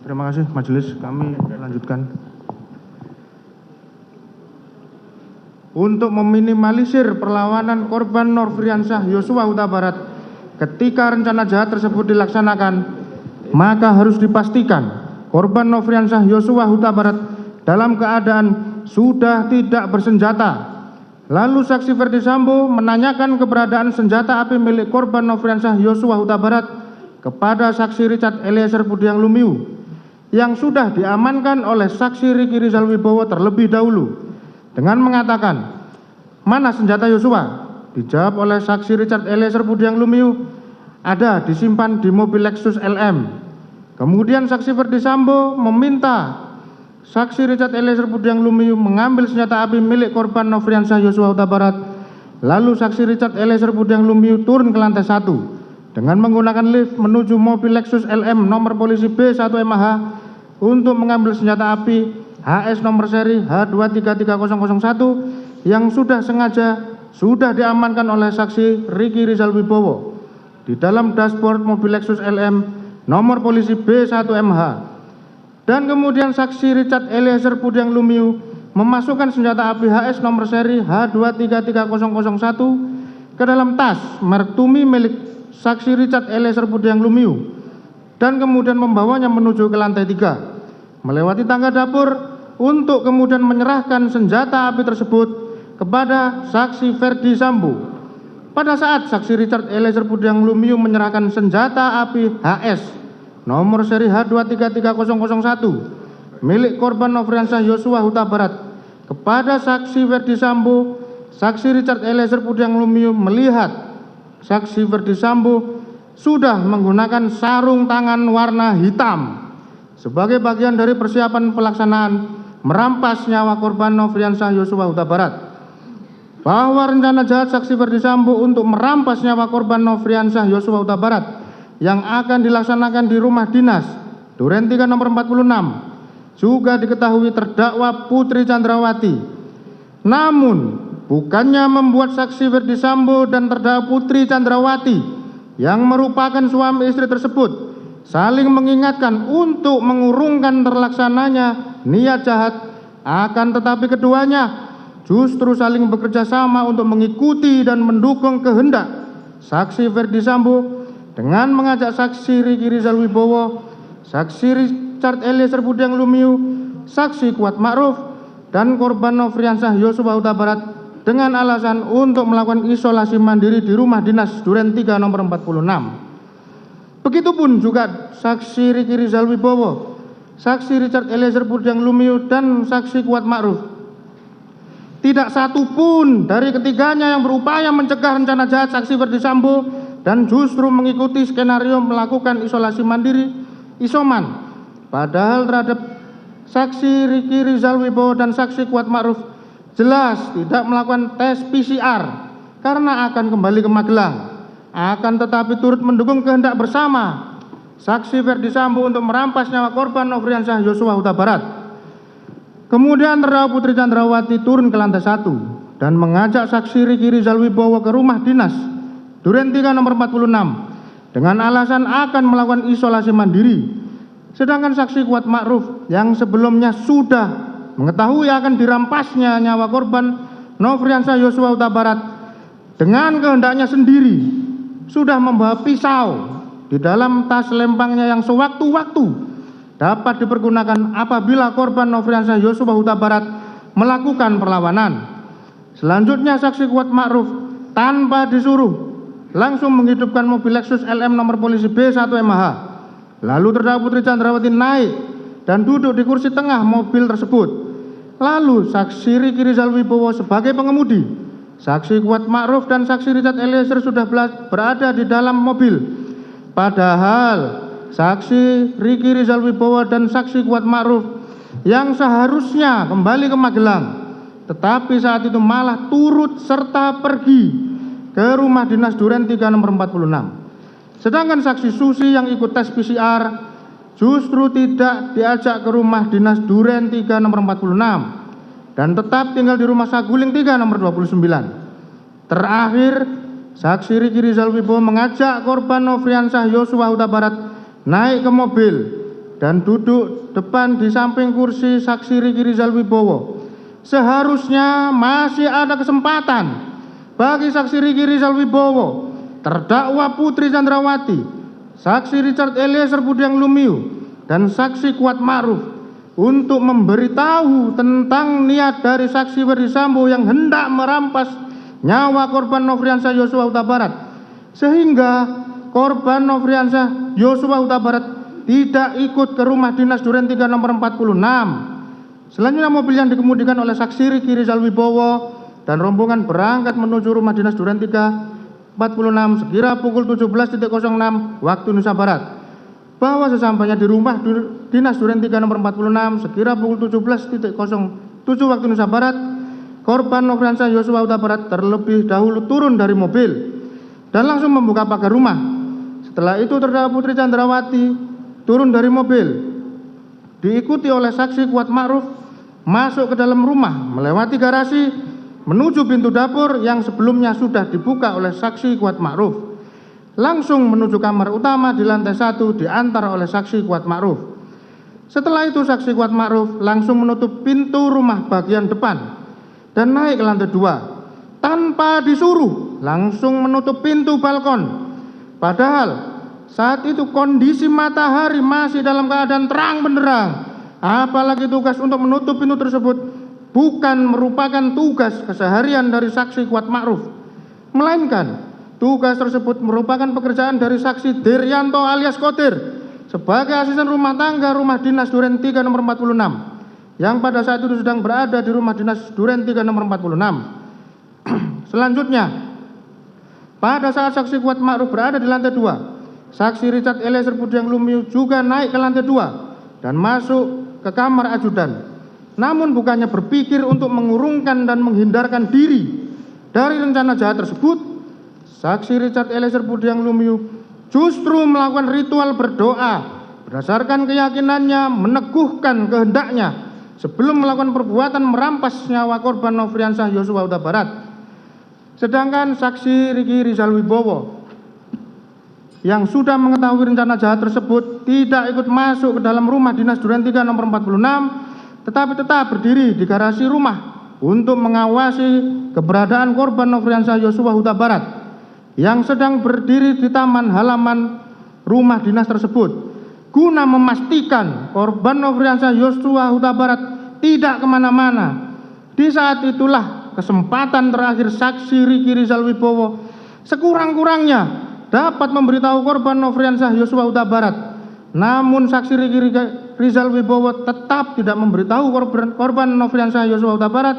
Terima kasih majelis, kami lanjutkan. Untuk meminimalisir perlawanan korban Nofriansyah Yosua Huta Barat ketika rencana jahat tersebut dilaksanakan, maka harus dipastikan korban Nofriansyah Yosua Huta Barat dalam keadaan sudah tidak bersenjata. Lalu saksi Ferdi Sambo menanyakan keberadaan senjata api milik korban Nofriansyah Yosua Huta Barat kepada saksi Richard Eliezer Budiang Lumiu yang sudah diamankan oleh saksi Riki Rizal Wibowo terlebih dahulu dengan mengatakan, "Mana senjata Yosua?" Dijawab oleh saksi Richard Eliezer Budiang Lumiu, "Ada, disimpan di mobil Lexus LM." Kemudian saksi Ferdi Sambo meminta saksi Richard Eliezer Budiang Lumiu mengambil senjata api milik korban Nofriansyah Yosua Huta Barat. Lalu saksi Richard Eliezer Budiang Lumiu turun ke lantai 1 dengan menggunakan lift menuju mobil Lexus LM nomor polisi B1MH untuk mengambil senjata api HS nomor seri H233001 yang sudah diamankan oleh saksi Riki Rizal Wibowo di dalam dashboard mobil Lexus LM nomor polisi B1MH. Dan kemudian saksi Richard Eliezer Budiang Lumiu memasukkan senjata api HS nomor seri H233001 ke dalam tas merek Tumi milik saksi Richard Eliezer Budiang Lumiu dan kemudian membawanya menuju ke lantai 3 melewati tangga dapur untuk kemudian menyerahkan senjata api tersebut kepada saksi Ferdi Sambo. Pada saat saksi Richard Eliezer Budiang Lumiu menyerahkan senjata api HS nomor seri H233001 milik korban Nofriansyah Yosua Huta Barat kepada saksi Ferdi Sambo, saksi Richard Eliezer Budiang Lumiu melihat saksi Ferdi Sambo sudah menggunakan sarung tangan warna hitam sebagai bagian dari persiapan pelaksanaan merampas nyawa korban Nofriansyah Yosua Huta Barat. Bahwa rencana jahat saksi Ferdi Sambo untuk merampas nyawa korban Nofriansyah Yosua Huta Barat yang akan dilaksanakan di rumah dinas Duren 3 nomor 46 juga diketahui terdakwa Putri Chandrawati. Namun bukannya membuat saksi Ferdi Sambo dan terdakwa Putri Chandrawati yang merupakan suami istri tersebut saling mengingatkan untuk mengurungkan terlaksananya niat jahat, akan tetapi keduanya justru saling bekerja sama untuk mengikuti dan mendukung kehendak saksi Ferdi Sambo dengan mengajak saksi Riki Rizal Wibowo, saksi Richard Eliezer Budiang Lumiu, saksi Kuat Ma'ruf, dan korban Nofriansyah Yosua Huta Barat dengan alasan untuk melakukan isolasi mandiri di rumah dinas Duren 3 nomor 46. Begitupun juga saksi Riki Rizal Wibowo, saksi Richard Eliezer Budiang Lumiu, dan saksi Kuat Ma'ruf. Tidak satu pun dari ketiganya yang berupaya mencegah rencana jahat saksi Ferdi Sambo dan justru mengikuti skenario melakukan isolasi mandiri isoman. Padahal terhadap saksi Riki Rizal Wibowo dan saksi Kuat Ma'ruf jelas tidak melakukan tes PCR karena akan kembali ke Magelang, akan tetapi turut mendukung kehendak bersama saksi Ferdi Sambo untuk merampas nyawa korban Nofriansyah Yosua Huta Barat. Kemudian terdakwa Putri Chandrawati turun ke lantai 1 dan mengajak saksi Riki Rizal Wibowo ke rumah dinas Duren 3 nomor 46 dengan alasan akan melakukan isolasi mandiri. Sedangkan saksi Kuat Ma'ruf yang sebelumnya sudah mengetahui akan dirampasnya nyawa korban Nofriansyah Yosua Huta Barat dengan kehendaknya sendiri sudah membawa pisau di dalam tas lempangnya yang sewaktu-waktu dapat dipergunakan apabila korban Nofriansyah Yosua Huta Barat melakukan perlawanan. Selanjutnya saksi Kuat Ma'ruf tanpa disuruh langsung menghidupkan mobil Lexus LM nomor polisi B1MH. Lalu terdakwa Putri Chandrawati naik dan duduk di kursi tengah mobil tersebut. Lalu saksi Riki Rizal Wibowo sebagai pengemudi, saksi Kuat Ma'ruf dan saksi Richard Eliezer sudah berada di dalam mobil. Padahal saksi Riki Rizal Wibowo dan saksi Kuat Ma'ruf yang seharusnya kembali ke Magelang, tetapi saat itu malah turut serta pergi ke rumah dinas Duren 3 nomor 46. Sedangkan saksi Susi yang ikut tes PCR justru tidak diajak ke rumah dinas Duren 3 nomor 46 dan tetap tinggal di rumah Saguling 3 nomor 29. Terakhir, saksi Riki Rizal Wibowo mengajak korban Nofriansyah Yosua Huta Barat naik ke mobil dan duduk depan di samping kursi saksi Riki Rizal Wibowo. Seharusnya masih ada kesempatan bagi saksi Riki Rizal Wibowo, terdakwa Putri Chandrawati, saksi Richard Eliezer Budiang Lumiu, dan saksi Kuat Ma'ruf untuk memberitahu tentang niat dari saksi Ferdi Sambo yang hendak merampas nyawa korban Nofriansah Yosua Huta Barat, sehingga korban Nofriansah Yosua Huta Barat tidak ikut ke rumah dinas Duren 3 nomor 46. Selanjutnya mobil yang dikemudikan oleh saksi Riki Rizal Wibowo dan rombongan berangkat menuju rumah dinas Duren 3 46 sekira pukul 17.06 waktu Indonesia Barat. Bahwa sesampainya di rumah dinas Duren 3 nomor 46 sekira pukul 17.07 waktu Indonesia Barat, korban Nofriansah Yosua Huta Barat terlebih dahulu turun dari mobil dan langsung membuka pagar rumah. Setelah itu terdakwa Putri Chandrawati turun dari mobil, diikuti oleh saksi Kuat Ma'ruf masuk ke dalam rumah melewati garasi menuju pintu dapur yang sebelumnya sudah dibuka oleh saksi Kuat Ma'ruf, langsung menuju kamar utama di lantai 1 diantar oleh saksi Kuat Ma'ruf. Setelah itu saksi Kuat Ma'ruf langsung menutup pintu rumah bagian depan dan naik ke lantai 2 tanpa disuruh, langsung menutup pintu balkon. Padahal saat itu kondisi matahari masih dalam keadaan terang benderang. Apalagi tugas untuk menutup pintu tersebut bukan merupakan tugas keseharian dari saksi Kuat Ma'ruf, melainkan tugas tersebut merupakan pekerjaan dari saksi Diryanto alias Kodir sebagai asisten rumah tangga rumah dinas Duren 3 nomor 46 yang pada saat itu sedang berada di rumah dinas Duren 3 nomor 46. Selanjutnya, pada saat saksi Kuat Ma'ruf berada di lantai 2, saksi Richard Eliezer Budiang Lumiu juga naik ke lantai 2 dan masuk ke kamar ajudan. Namun bukannya berpikir untuk mengurungkan dan menghindarkan diri dari rencana jahat tersebut, saksi Richard Eliezer Budiang Lumiu justru melakukan ritual berdoa berdasarkan keyakinannya meneguhkan kehendaknya sebelum melakukan perbuatan merampas nyawa korban Nofriansah Yosua Huta Barat. Sedangkan saksi Riki Rizal Wibowo yang sudah mengetahui rencana jahat tersebut tidak ikut masuk ke dalam rumah dinas Duren 3 nomor 46, tetapi tetap berdiri di garasi rumah untuk mengawasi keberadaan korban Nofriansah Yosua Huta Barat yang sedang berdiri di taman halaman rumah dinas tersebut, guna memastikan korban Nofriansah Yosua Huta Barat tidak kemana-mana. Di saat itulah kesempatan terakhir saksi Riki Rizal Wibowo sekurang-kurangnya dapat memberitahu korban Nofriansah Yosua Huta Barat. Namun saksi Riki Rizal Wibowo tetap tidak memberitahu korban Nofriansah Yosua Huta Barat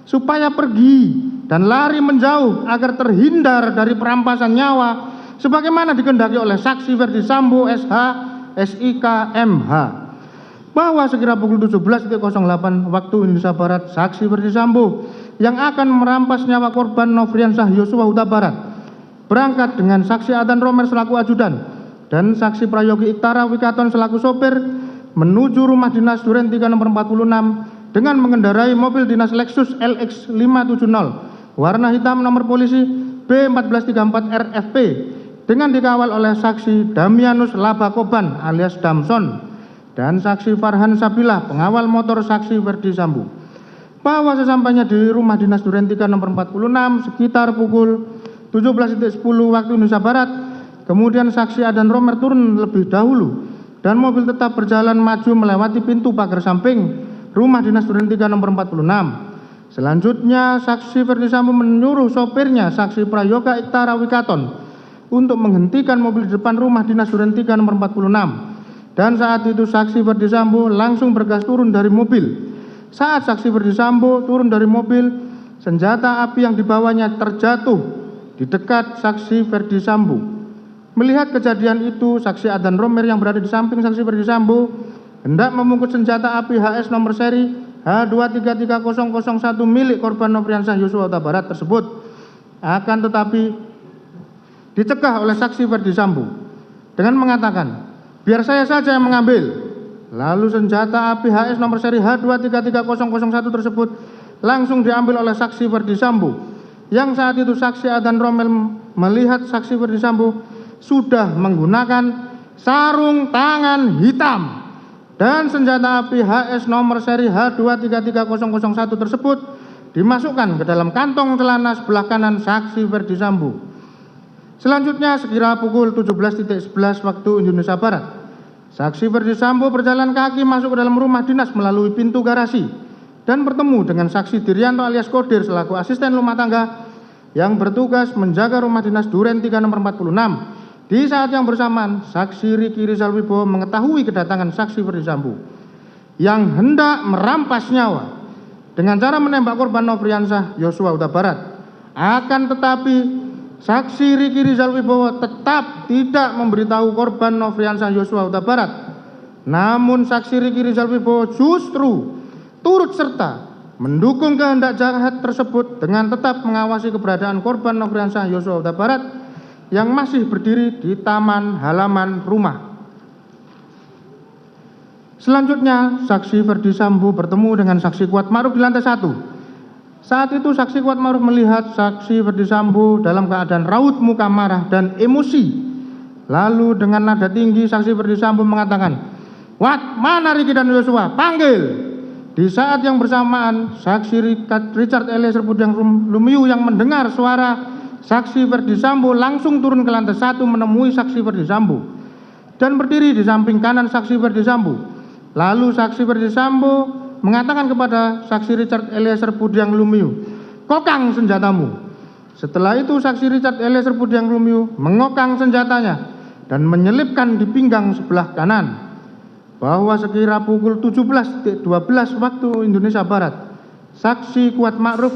supaya pergi dan lari menjauh agar terhindar dari perampasan nyawa sebagaimana dikehendaki oleh saksi Ferdi Sambo SH SIK MH. Bahwa sekira pukul 17.08 waktu Indonesia Barat, saksi Ferdi Sambo yang akan merampas nyawa korban Nofriansah Yosua Huta Barat berangkat dengan saksi Adan Romer selaku ajudan dan saksi Prayogi Iktara Wikaton selaku sopir menuju rumah dinas Duren 3 nomor 46 dengan mengendarai mobil dinas Lexus LX 570 warna hitam nomor polisi B1434 RFP dengan dikawal oleh saksi Damianus Labakoban alias Damson dan saksi Farhan Sabilah pengawal motor saksi Ferdi Sambo. Bahwa sesampainya di rumah dinas Duren 3 nomor 46 sekitar pukul 17.10 waktu Indonesia Barat, kemudian saksi Adan Romer turun lebih dahulu dan mobil tetap berjalan maju melewati pintu pagar samping rumah dinas Duren 3 nomor 46. Selanjutnya saksi Ferdi Sambo menyuruh sopirnya saksi Prayoga Iktara Wikaton untuk menghentikan mobil di depan rumah dinas Duren 3 nomor 46 dan saat itu saksi Ferdi Sambo langsung bergas turun dari mobil. Saat saksi Ferdi Sambo turun dari mobil, senjata api yang dibawanya terjatuh di dekat saksi Ferdi Sambo. Melihat kejadian itu, saksi Adan Romer yang berada di samping saksi Ferdi Sambo hendak memungkut senjata api HS nomor seri H2330001 milik korban Nofriansah Yosua Huta Barat tersebut, akan tetapi dicegah oleh saksi Ferdi Sambo dengan mengatakan, "Biar saya saja yang mengambil." Lalu senjata api HS nomor seri H2330001 tersebut langsung diambil oleh saksi Ferdi Sambo yang saat itu saksi Adan Romer melihat saksi Ferdi Sambo sudah menggunakan sarung tangan hitam dan senjata api HS nomor seri H233001 tersebut dimasukkan ke dalam kantong celana sebelah kanan saksi Ferdi Sambo. Selanjutnya sekira pukul 17.11 waktu Indonesia Barat, saksi Ferdi Sambo berjalan kaki masuk ke dalam rumah dinas melalui pintu garasi dan bertemu dengan saksi Diryanto alias Kodir selaku asisten rumah tangga yang bertugas menjaga rumah dinas Duren 3 nomor 46. Di saat yang bersamaan, saksi Riki Rizal Wibowo mengetahui kedatangan saksi Ferdi Sambo yang hendak merampas nyawa dengan cara menembak korban Nofriansah Yosua Huta Barat. Akan tetapi, saksi Riki Rizal Wibowo tetap tidak memberitahu korban Nofriansah Yosua Huta Barat. Namun saksi Riki Rizal Wibowo justru turut serta mendukung kehendak jahat tersebut dengan tetap mengawasi keberadaan korban Nofriansah Yosua Huta Barat yang masih berdiri di taman halaman rumah. Selanjutnya, saksi Ferdi Sambo bertemu dengan saksi Kuat Ma'ruf di lantai 1. Saat itu saksi Kuat Ma'ruf melihat saksi Ferdi Sambo dalam keadaan raut muka marah dan emosi. Lalu dengan nada tinggi saksi Ferdi Sambo mengatakan, "Wat, mana Riki dan Yosua? Panggil!" Di saat yang bersamaan, saksi Richard Eliezer Pudiang Lumiu yang mendengar suara saksi Ferdi Sambo langsung turun ke lantai 1 menemui saksi Ferdi Sambo dan berdiri di samping kanan saksi Ferdi Sambo. Lalu saksi Ferdi Sambo mengatakan kepada saksi Richard Eliezer Pudiang Lumiu, "Kokang senjatamu." Setelah itu saksi Richard Eliezer Pudiang Lumiu mengokang senjatanya dan menyelipkan di pinggang sebelah kanan. Bahwa sekira pukul 17.12 waktu Indonesia Barat, saksi Kuat Ma'ruf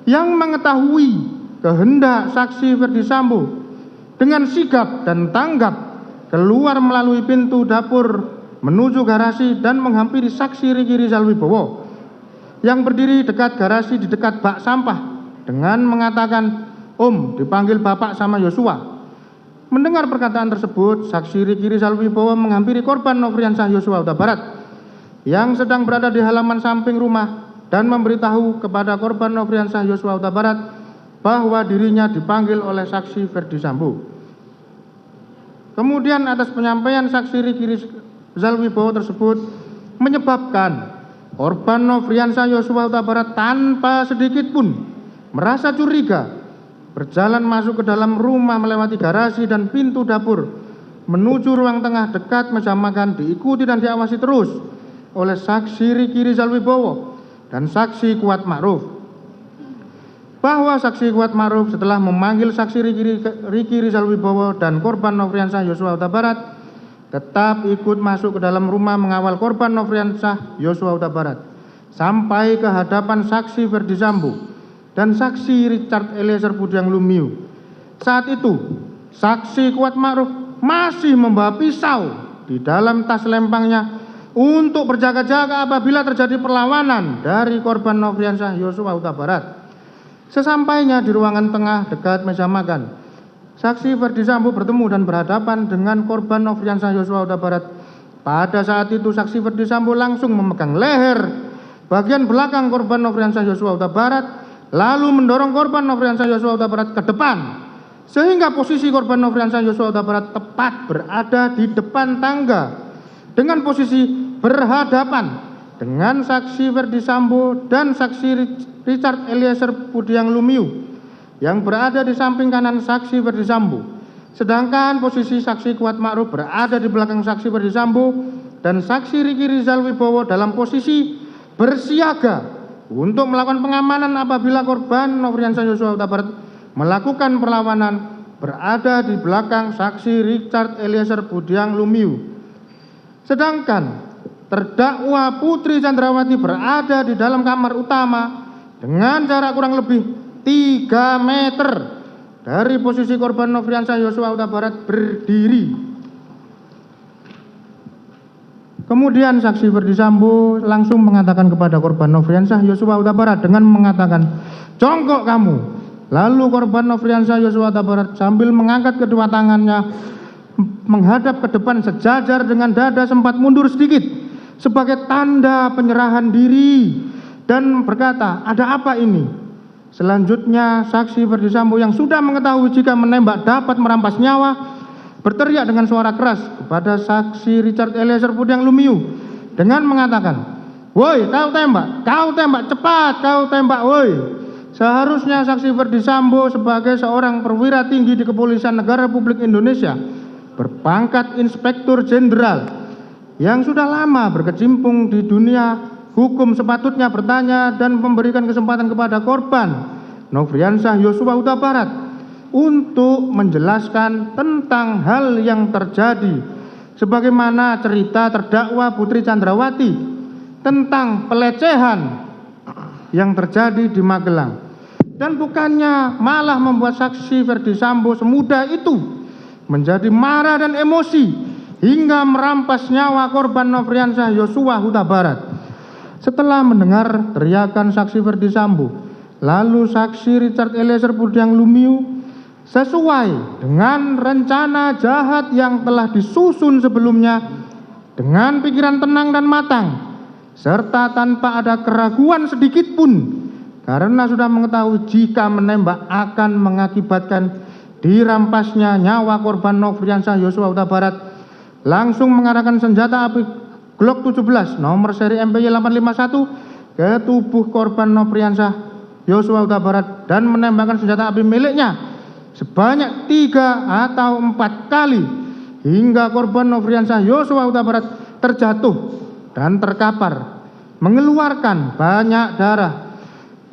yang mengetahui kehendak saksi Ferdi Sambo dengan sigap dan tanggap keluar melalui pintu dapur menuju garasi dan menghampiri saksi Riki Rizal Wibowo yang berdiri dekat garasi di dekat bak sampah dengan mengatakan, "Om, dipanggil bapak sama Yosua." Mendengar perkataan tersebut, saksi Riki Rizal Wibowo menghampiri korban Nofriansah Yosua Huta Barat yang sedang berada di halaman samping rumah dan memberitahu kepada korban Nofriansah Yosua Huta Barat bahwa dirinya dipanggil oleh saksi Ferdi Sambo. Kemudian atas penyampaian saksi Riki Rizal Wibowo tersebut menyebabkan korban Nofriansah Yosua Huta Barat tanpa sedikit pun merasa curiga berjalan masuk ke dalam rumah melewati garasi dan pintu dapur menuju ruang tengah dekat meja makan, diikuti dan diawasi terus oleh saksi Riki Rizal Wibowo dan saksi Kuat Ma'ruf. Bahwa saksi Kuat Ma'ruf setelah memanggil saksi Riki Rizal Wibowo dan korban Nofriansah Yosua Huta Barat tetap ikut masuk ke dalam rumah mengawal korban Nofriansah Yosua Huta Barat sampai ke hadapan saksi Ferdi Sambo dan saksi Richard Eliezer Pudiang Lumiu. Saat itu, saksi Kuat Ma'ruf masih membawa pisau di dalam tas lempangnya untuk berjaga-jaga apabila terjadi perlawanan dari korban Nofriansah Yosua Huta Barat. Sesampainya di ruangan tengah dekat meja makan, saksi Ferdi Sambo bertemu dan berhadapan dengan korban Nofriansah Yosua Huta Barat. Pada saat itu, saksi Ferdi Sambo langsung memegang leher bagian belakang korban Nofriansah Yosua Huta Barat, lalu mendorong korban Nofriansah Yosua Huta Barat ke depan, sehingga posisi korban Nofriansah Yosua Huta Barat tepat berada di depan tangga dengan posisi berhadapan dengan saksi Ferdi Sambo dan saksi Richard Eliezer Pudiang Lumiu yang berada di samping kanan saksi Ferdi Sambo. Sedangkan posisi saksi Kuat Ma'ruf berada di belakang saksi Ferdi Sambo dan saksi Riki Rizal Wibowo dalam posisi bersiaga untuk melakukan pengamanan apabila korban Nofriansah Yosua Huta Barat melakukan perlawanan berada di belakang saksi Richard Eliezer Pudiang Lumiu. Sedangkan terdakwa Putri Chandrawati berada di dalam kamar utama dengan jarak kurang lebih 3 meter dari posisi korban Nofriansah Yosua Huta Barat berdiri. Kemudian saksi Ferdi Sambo langsung mengatakan kepada korban Nofriansah Yosua Huta Barat dengan mengatakan, "Jongkok kamu." Lalu korban Nofriansah Yosua Huta Barat sambil mengangkat kedua tangannya menghadap ke depan sejajar dengan dada sempat mundur sedikit sebagai tanda penyerahan diri dan berkata, "Ada apa ini?" Selanjutnya saksi Ferdi Sambo yang sudah mengetahui jika menembak dapat merampas nyawa berteriak dengan suara keras kepada saksi Richard Eliezer Pudiang Lumiu dengan mengatakan, "Woi, kau tembak, cepat kau tembak, woi." Seharusnya saksi Ferdi Sambo sebagai seorang perwira tinggi di Kepolisian Negara Republik Indonesia berpangkat Inspektur Jenderal yang sudah lama berkecimpung di dunia hukum sepatutnya bertanya dan memberikan kesempatan kepada korban Nofriansah Yosua Huta Barat untuk menjelaskan tentang hal yang terjadi sebagaimana cerita terdakwa Putri Chandrawati tentang pelecehan yang terjadi di Magelang, dan bukannya malah membuat saksi Ferdi Sambo semudah itu menjadi marah dan emosi hingga merampas nyawa korban Nofriansah Yosua Huta Barat. Setelah mendengar teriakan saksi Ferdi Sambo, lalu saksi Richard Eliezer Pudiang Lumiu sesuai dengan rencana jahat yang telah disusun sebelumnya dengan pikiran tenang dan matang serta tanpa ada keraguan sedikit pun karena sudah mengetahui jika menembak akan mengakibatkan dirampasnya nyawa korban Nofriansah Yosua Huta Barat, langsung mengarahkan senjata api Glock 17 nomor seri MPY 851 ke tubuh korban Nofriansah Yosua Huta Barat dan menembakkan senjata api miliknya sebanyak 3 atau 4 kali hingga korban Nofriansah Yosua Huta Barat terjatuh dan terkapar mengeluarkan banyak darah.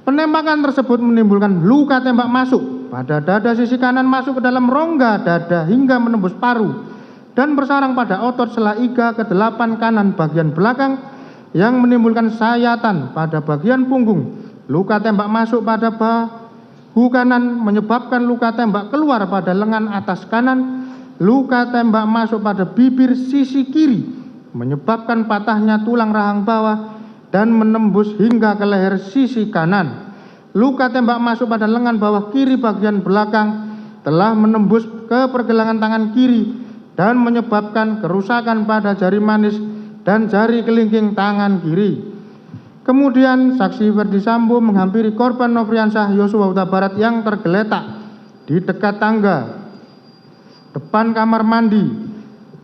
Penembakan tersebut menimbulkan luka tembak masuk pada dada sisi kanan masuk ke dalam rongga dada hingga menembus paru dan bersarang pada otot sela iga ke-8 kanan bagian belakang yang menimbulkan sayatan pada bagian punggung. Luka tembak masuk pada bahu kanan menyebabkan luka tembak keluar pada lengan atas kanan. Luka tembak masuk pada bibir sisi kiri menyebabkan patahnya tulang rahang bawah dan menembus hingga ke leher sisi kanan. Luka tembak masuk pada lengan bawah kiri bagian belakang telah menembus ke pergelangan tangan kiri dan menyebabkan kerusakan pada jari manis dan jari kelingking tangan kiri. Kemudian saksi Ferdi Sambo menghampiri korban Nofriansah Yosua Huta Barat yang tergeletak di dekat tangga depan kamar mandi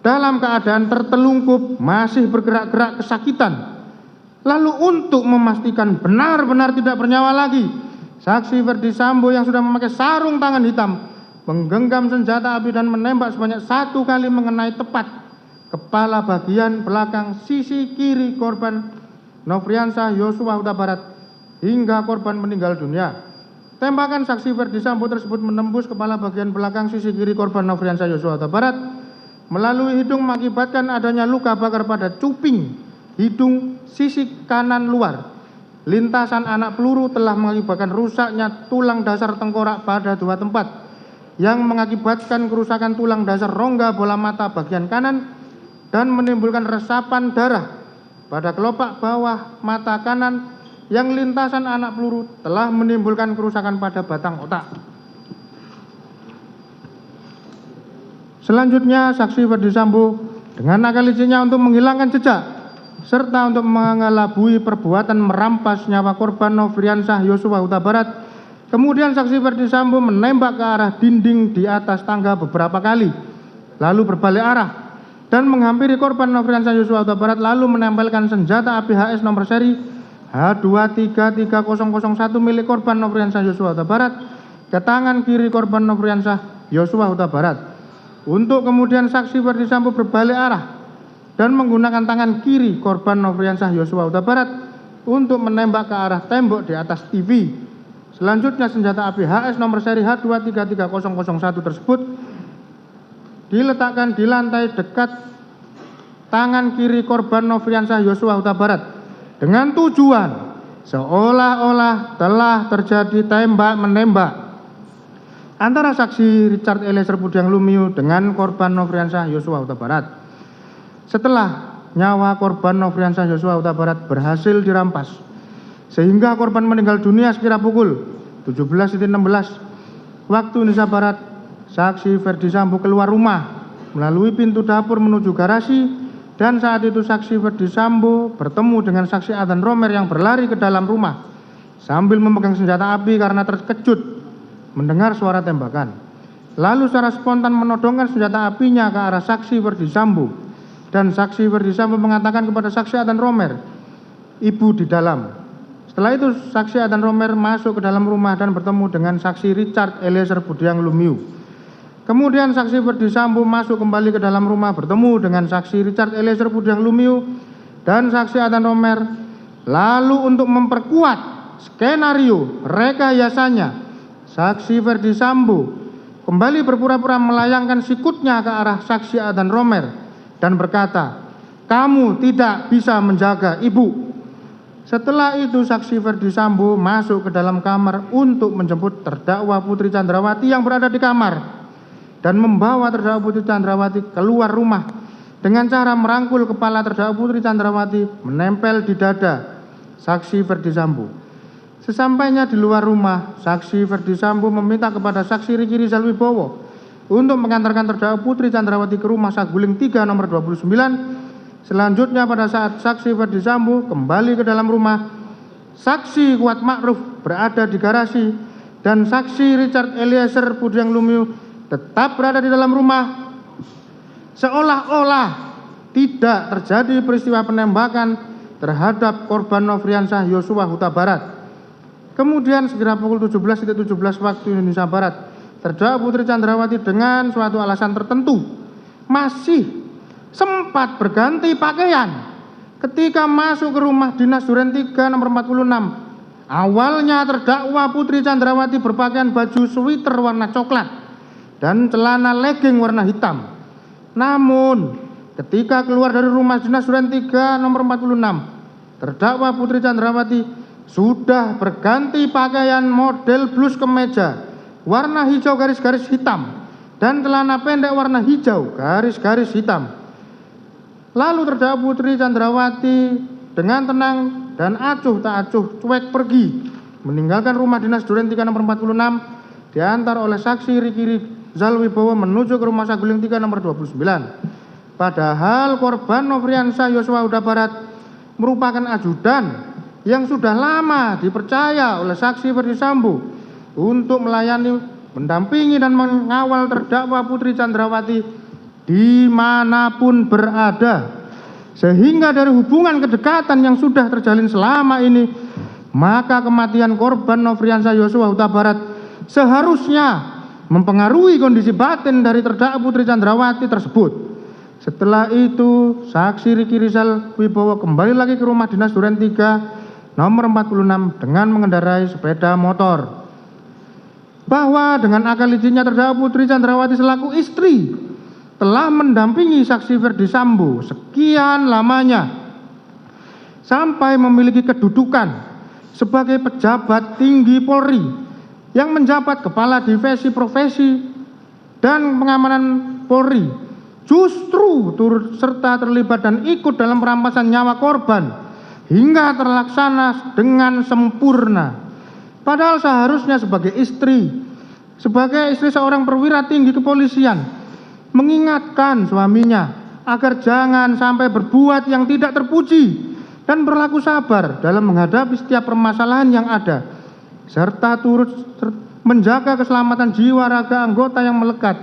dalam keadaan tertelungkup masih bergerak-gerak kesakitan. Lalu untuk memastikan benar-benar tidak bernyawa lagi, saksi Ferdi Sambo yang sudah memakai sarung tangan hitam menggenggam senjata api dan menembak sebanyak 1 kali mengenai tepat kepala bagian belakang sisi kiri korban Nofriansah Yosua Huta Barat hingga korban meninggal dunia. Tembakan saksi Ferdi Sambo tersebut menembus kepala bagian belakang sisi kiri korban Nofriansah Yosua Huta Barat melalui hidung mengakibatkan adanya luka bakar pada cuping hidung sisi kanan luar. Lintasan anak peluru telah mengakibatkan rusaknya tulang dasar tengkorak pada 2 tempat yang mengakibatkan kerusakan tulang dasar rongga bola mata bagian kanan dan menimbulkan resapan darah pada kelopak bawah mata kanan yang lintasan anak peluru telah menimbulkan kerusakan pada batang otak. Selanjutnya saksi Ferdi Sambo dengan akal liciknya untuk menghilangkan jejak serta untuk mengelabui perbuatan merampas nyawa korban Nofriansah Yosua Huta Barat. Kemudian saksi Ferdi Sambo menembak ke arah dinding di atas tangga beberapa kali, lalu berbalik arah dan menghampiri korban Nofriansah Yosua Huta Barat lalu menempelkan senjata api HS nomor seri H233001 milik korban Nofriansah Yosua Huta Barat ke tangan kiri korban Nofriansah Yosua Huta Barat. Untuk kemudian saksi Ferdi Sambo berbalik arah dan menggunakan tangan kiri korban Nofriansah Yosua Huta Barat untuk menembak ke arah tembok di atas TV. Selanjutnya senjata api HS nomor seri H233001 tersebut diletakkan di lantai dekat tangan kiri korban Nofriansah Yosua Huta Barat dengan tujuan seolah-olah telah terjadi tembak-menembak antara saksi Richard Eliezer Pudiang Lumiu dengan korban Nofriansah Yosua Huta Barat. Setelah nyawa korban Nofriansah Yosua Huta Barat berhasil dirampas sehingga korban meninggal dunia sekira pukul 17.16 waktu Indonesia Barat, saksi Ferdi Sambo keluar rumah melalui pintu dapur menuju garasi dan saat itu saksi Ferdi Sambo bertemu dengan saksi Adhan Romer yang berlari ke dalam rumah sambil memegang senjata api karena terkejut mendengar suara tembakan. Lalu secara spontan menodongkan senjata apinya ke arah saksi Ferdi Sambo dan saksi Ferdisambo mengatakan kepada saksi Adnan Romer, ibu di dalam. Setelah itu saksi Adnan Romer masuk ke dalam rumah dan bertemu dengan saksi Richard Eliezer Budiang Lumiu. Kemudian saksi Ferdisambo masuk kembali ke dalam rumah bertemu dengan saksi Richard Eliezer Budiang Lumiu dan saksi Adnan Romer. Lalu untuk memperkuat skenario rekayasanya, saksi Ferdisambo kembali berpura-pura melayangkan sikutnya ke arah saksi Adnan Romer dan berkata, "Kamu tidak bisa menjaga ibu." Setelah itu saksi Ferdisambo masuk ke dalam kamar untuk menjemput terdakwa Putri Chandrawati yang berada di kamar dan membawa terdakwa Putri Chandrawati keluar rumah dengan cara merangkul kepala terdakwa Putri Chandrawati menempel di dada saksi Ferdisambo. Sesampainya di luar rumah, saksi Ferdisambo meminta kepada saksi Riki Rizal Wibowo untuk mengantarkan terdakwa Putri Chandrawati ke rumah Saguling 3 nomor 29. Selanjutnya pada saat saksi Ferdisambo kembali ke dalam rumah, saksi Kuat Ma'ruf berada di garasi dan saksi Richard Eliezer Budiang Lumiu tetap berada di dalam rumah, seolah-olah tidak terjadi peristiwa penembakan terhadap korban Nofriansah Yosua Huta Barat. Kemudian segera pukul 17.17 waktu Indonesia Barat, terdakwa Putri Chandrawati dengan suatu alasan tertentu masih sempat berganti pakaian ketika masuk ke rumah dinas Duren 3 nomor 46. Awalnya terdakwa Putri Chandrawati berpakaian baju sweater warna coklat dan celana legging warna hitam. Namun ketika keluar dari rumah dinas Duren 3 nomor 46, terdakwa Putri Chandrawati sudah berganti pakaian model blus kemeja warna hijau garis-garis hitam dan celana pendek warna hijau garis-garis hitam. Lalu terdakwa Putri Chandrawati dengan tenang dan acuh tak acuh cuek pergi meninggalkan rumah dinas Duren 3 nomor 46 diantar oleh saksi Riki Rizal Wibowo menuju ke rumah Saguling 3 nomor 29. Padahal korban Nofriansah Yosua Huta Barat merupakan ajudan yang sudah lama dipercaya oleh saksi Ferdisambo untuk melayani, mendampingi dan mengawal terdakwa Putri Chandrawati dimanapun berada, sehingga dari hubungan kedekatan yang sudah terjalin selama ini, maka kematian korban Nofriansah Yosua Huta Barat seharusnya mempengaruhi kondisi batin dari terdakwa Putri Chandrawati tersebut. Setelah itu saksi Riki Rizal Wibowo kembali lagi ke rumah dinas Duren 3 nomor 46 dengan mengendarai sepeda motor. Bahwa dengan akal izinnya terdakwa Putri Chandrawati selaku istri telah mendampingi saksi Ferdisambo sekian lamanya sampai memiliki kedudukan sebagai pejabat tinggi Polri yang menjabat kepala divisi profesi dan pengamanan Polri, justru turut serta terlibat dan ikut dalam perampasan nyawa korban hingga terlaksana dengan sempurna. Padahal seharusnya sebagai istri seorang perwira tinggi kepolisian mengingatkan suaminya agar jangan sampai berbuat yang tidak terpuji dan berlaku sabar dalam menghadapi setiap permasalahan yang ada, serta turut menjaga keselamatan jiwa raga anggota yang melekat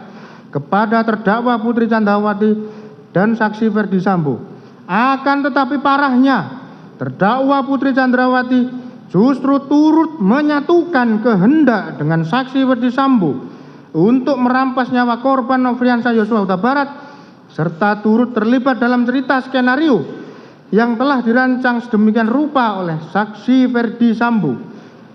kepada terdakwa Putri Chandrawati dan saksi Ferdisambo. Akan tetapi parahnya, terdakwa Putri Chandrawati justru turut menyatukan kehendak dengan saksi Ferdisambo untuk merampas nyawa korban Nofriansah Yosua Huta Barat serta turut terlibat dalam cerita skenario yang telah dirancang sedemikian rupa oleh saksi Ferdisambo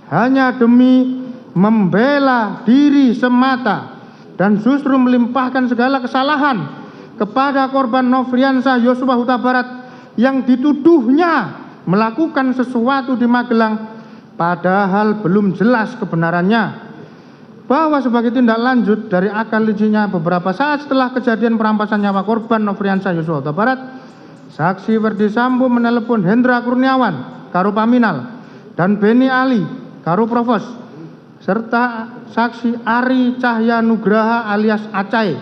hanya demi membela diri semata dan justru melimpahkan segala kesalahan kepada korban Nofriansah Yosua Huta Barat yang dituduhnya melakukan sesuatu di Magelang padahal belum jelas kebenarannya. Bahwa sebagai tindak lanjut dari akal izinnya beberapa saat setelah kejadian perampasan nyawa korban Nofriansah Yosua Huta Barat, saksi Ferdisambo menelepon Hendra Kurniawan, Karo Paminal, dan Beni Ali, Karo Provos, serta saksi Ari Cahya Nugraha alias Acai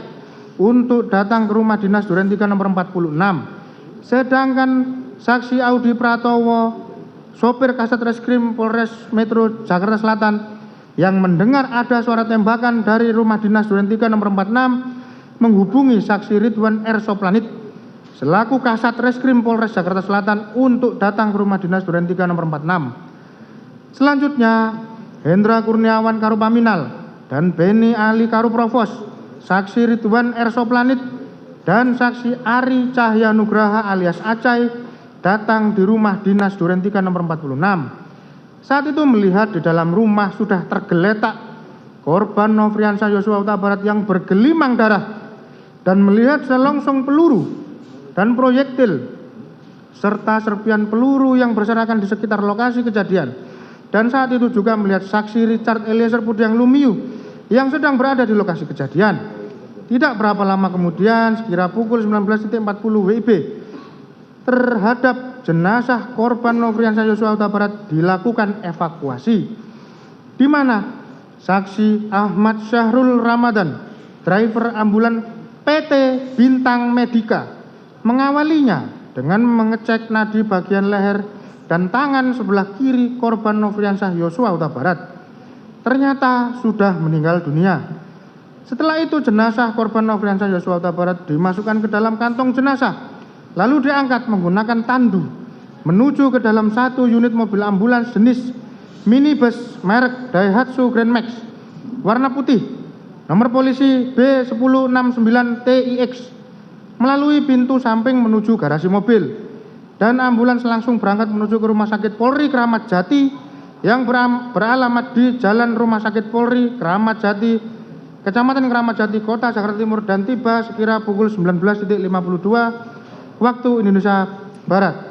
untuk datang ke rumah dinas Duren 3 nomor 46. Sedangkan saksi Audi Pratowo, sopir Kasat Reskrim Polres Metro Jakarta Selatan, yang mendengar ada suara tembakan dari rumah dinas Duren 3 nomor 46 menghubungi saksi Ridwan R. Soplanit selaku Kasat Reskrim Polres Jakarta Selatan untuk datang ke rumah dinas Duren 3 nomor 46. Selanjutnya, Hendra Kurniawan Karupaminal dan Beni Ali Karuprovos, Saksi Ridwan R. Soplanit, dan Saksi Ari Cahya Nugraha alias Acai datang di rumah dinas Duren 3 nomor 46. Saat itu melihat di dalam rumah sudah tergeletak korban Nofriansah Yosua Huta Barat yang bergelimang darah dan melihat selongsong peluru dan proyektil serta serpian peluru yang berserakan di sekitar lokasi kejadian. Dan saat itu juga melihat saksi Richard Eliezer Pudiang Lumiu yang sedang berada di lokasi kejadian. Tidak berapa lama kemudian, sekira pukul 19.40 WIB, terhadap jenazah korban Nofriansah Yosua Huta Barat dilakukan evakuasi, di mana saksi Ahmad Syahrul Ramadan, driver ambulan PT Bintang Medika, mengawalinya dengan mengecek nadi bagian leher dan tangan sebelah kiri korban Nofriansah Yosua Huta Barat. Ternyata sudah meninggal dunia. Setelah itu jenazah korban Nofriansah Yosua Huta Barat dimasukkan ke dalam kantong jenazah, lalu diangkat menggunakan tandu menuju ke dalam satu unit mobil ambulans jenis minibus merek Daihatsu Grand Max warna putih nomor polisi B1069TIX melalui pintu samping menuju garasi mobil, dan ambulans langsung berangkat menuju ke Rumah Sakit Polri Kramat Jati yang beralamat di Jalan Rumah Sakit Polri Kramat Jati, Kecamatan Kramat Jati, Kota Jakarta Timur, dan tiba sekira pukul 19.52 waktu Indonesia Barat.